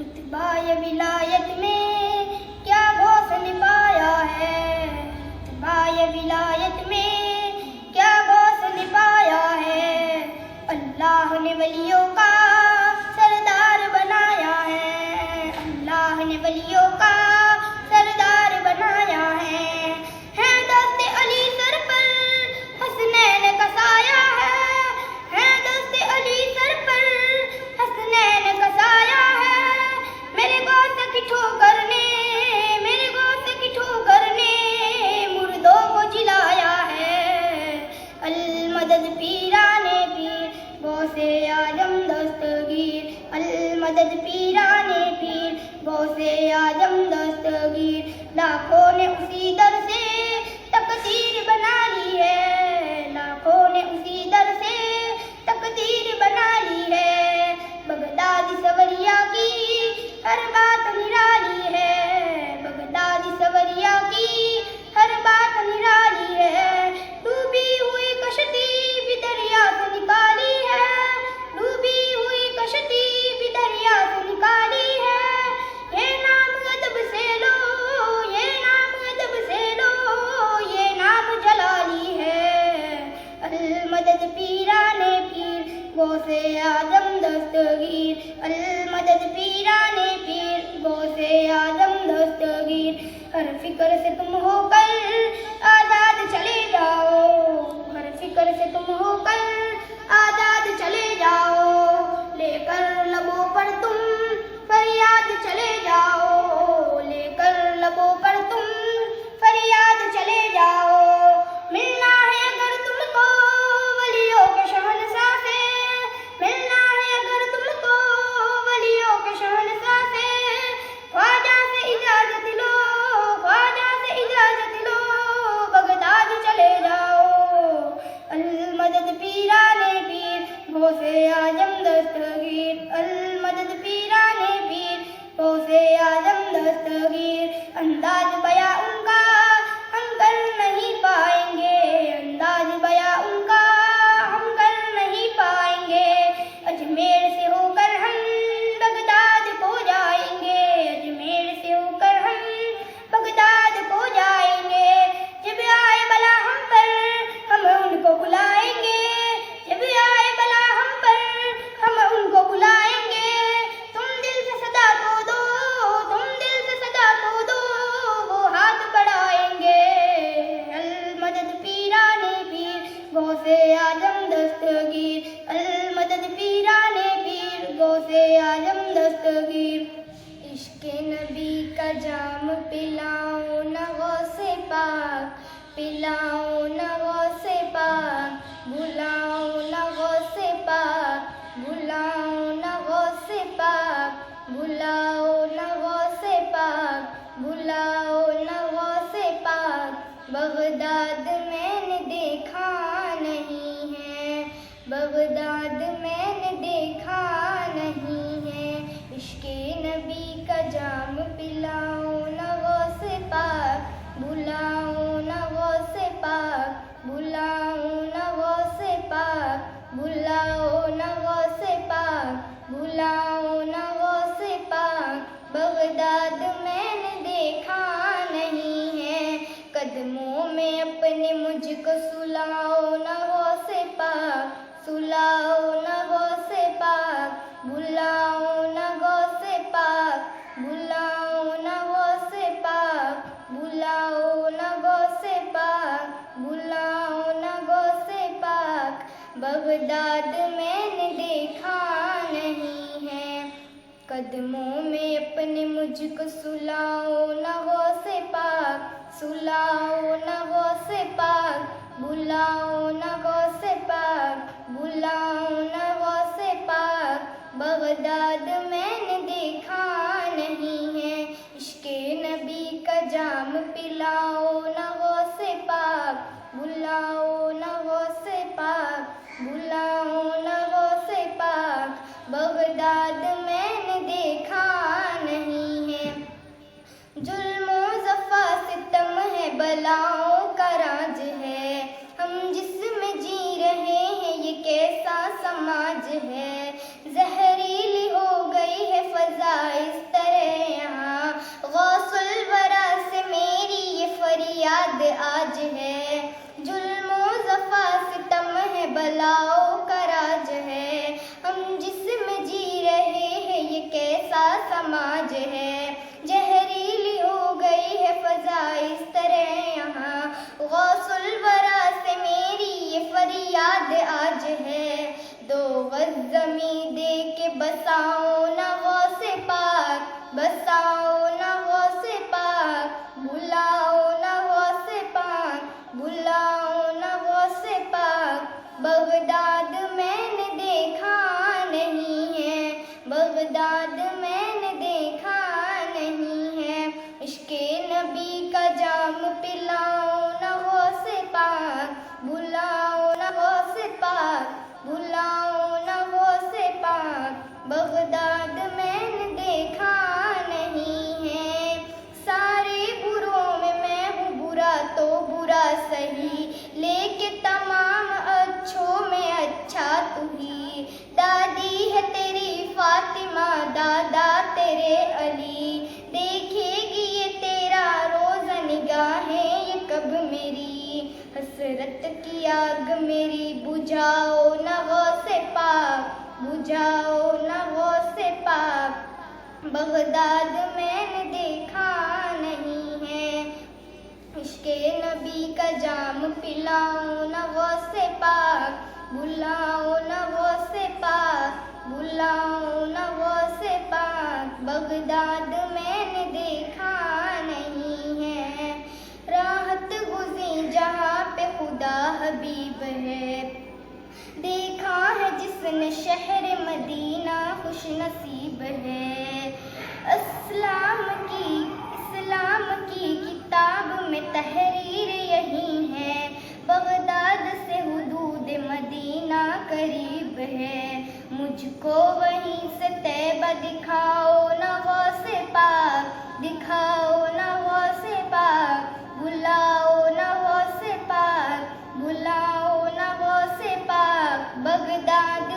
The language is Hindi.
रुतबाए विलायत में क्या घोषण पाया है, रुतबाए विलायत में क्या घोषण पाया है। अल्लाह ने वलियों का सरदार बनाया है, अल्लाह ने वलियों का सरदार बनाया है। दोस्ते अली सर पर हसनैन का साया है दोस्ते अली सर पर हसनैन का साया है। मेरे गौसे की ठोकर ने, मेरे गौसे की ठोकर ने मुर्दों को जिलाया है। अल मदद पीराने पीर गौसे आजम दस्तगीर, अल मदद पीराने पीर गौसे आजम दस्तगीर। लाखों ने उसी दर से तकदीर बना ली है, लाखों ने उसी दर से तकदीर बना ली है। बगदादी सवरिया की हर बात निराली है, बगदादी सवरिया की हर बात निराली है। डूबी हुई कश्ती भी दरिया से निकाली है, डूबी हुई कश्ती भी दरिया से निकाली है। ये नाम अदब से लो, ये नाम अदब से लो, ये नाम जलाली है। अल मदद पीराने पीर गौसे आजम दस्तगीर, अल मदद पीराने पीर गौसे आजम दस्तगीर। हर फिक्र से तुम होकर आजाद चले जाओ, हर फिक्र से तुम होकर आजाद चले जाओ। लेकर लबों पर तुम फरियाद चले जाओ, लेकर लबों पर तुम फरियाद चले जाओ। मिलना है अगर तुमको वलियों के शहंशाह से, मिलना है अगर तुमको वलियों के शहंशाह से। ख्वाजा से इजाजत लो, ख्वाजा से इजाजत लो, बगदाद चले जाओ। अल मदद पीराने पीर गौसे आजम दस्तगीर, अल मदद पीराने पीर गौसे आजम दस्तगीर। अंदाज बया उनका हम कर नहीं पाएंगे, अंदाज बया उनका हम कर नहीं पाएंगे। अजमेर से होकर हम बगदाद को जाएंगे, अजमेर से होकर हम बगदाद को जाएंगे। जब आए बला हम पर हम उनको बुलाएंगे, जब आए बला हम पर हम उनको बुलाएंगे। तुम दिल से सदा को दो, तुम दिल से सदा को दो, वो हाथ बढ़ाएंगे। अल मदद पीराने पीर गौसे आजम दस्तगीर, अल मदद पीराने पीर गौसे आजम दस्तगीर। इश्क़े नबी का जाम पिलाओ न गौसे पाक, पिलाओ न गौसे पाक, बुलाओ न गौसे पाक, बुलाओ न गौसे पाक, बुलाओ न गौसे पाक, बुलाओ न गौसे पाक। बगदाद मैंने देखा नहीं है, बगदाद मैंने देखा नहीं है। इश्क़े नबी का जाम पिलाओ न गौसे पाक, बुलाओ न गौसे पाक, बुलाओ न गौसे पाक, बुलाओ न गौसे पाक, बुलाओ न गौसे पाक। बगदाद मैंने देखा नहीं है, कदमों में अपने मुझको सुलाओ न गौसे पाक, सुलाओ न गौसे पाक, बुलाओ न गौसे पाक, बुलाओ न गौसे पाक, बुलाओ न गौसे पाक, बुलाओ न गौसे पाक। बगदाद मैंने देखा नहीं है, कदमों में अपने मुझको सुलाओ न गौसे पाक, सुलाओ न गौसे पाक, बुलाओ न गौसे पाक, बुलाओ न गौसे पाक। बगदाद मैंने देखा नहीं है, इश्क़े नबी का जाम पिलाओ न गौसे पाक, बुलाओ न गौसे पाक, बुलाओ न गौसे पाक। बगदाद मैंने देखा नहीं है, जुल्म ज़फ़ा सितम है बलाओं का राज है। हम जिसमें जी याद आज है। 2 गज ज़मीं दे के बसाओ ना गौसे पाक, बसाओ ना गौसे पाक, बुलाओ ना गौसे पाक, बुलाओ ना गौसे पाक। बगदाद मैंने देखा नहीं है, बगदाद मैंने देखा नहीं है। इश्क़े नबी का जाम पिलाओ ना गौसे पाक, बुलाओ ना गौसे पाक, बुलाओ ना गौसे पाक। बगदाद मैंने देखा नहीं है। सारे बुरों में मैं हूँ बुरा तो बुरा सही, लेके तमाम अच्छों में अच्छा तू ही। दादी है तेरी फातिमा, दादा तेरे अली, देखेगी ये तेरा रोज़ा निगाहें ये कब मेरी। हसरत की आग मेरी बुझाओ ना गौसे पाक, बुझाओ ना गौसे पाक। बगदाद मैंने देखा नहीं है। इश्क़े नबी का जाम पिलाओ ना गौसे पाक, बुलाओ ना गौसे पाक, बुलाओ ना गौसे पाक। बगदाद मैंने देखा नहीं है। राहत गुज़ी जहाँ पे खुदा हबीब है, देखा है जिसने शहर मदीना खुश नसीब है। इस्लाम की किताब में तहरीर यही है, बगदाद से हुदूद मदीना करीब है। मुझको वहीं से तैबा दिखाओ ना गौसे पाक, दिखाओ ना गौसे पाक, बुलाओ ना गौसे पाक, बुलाओ ना गौसे पाक। बगदाद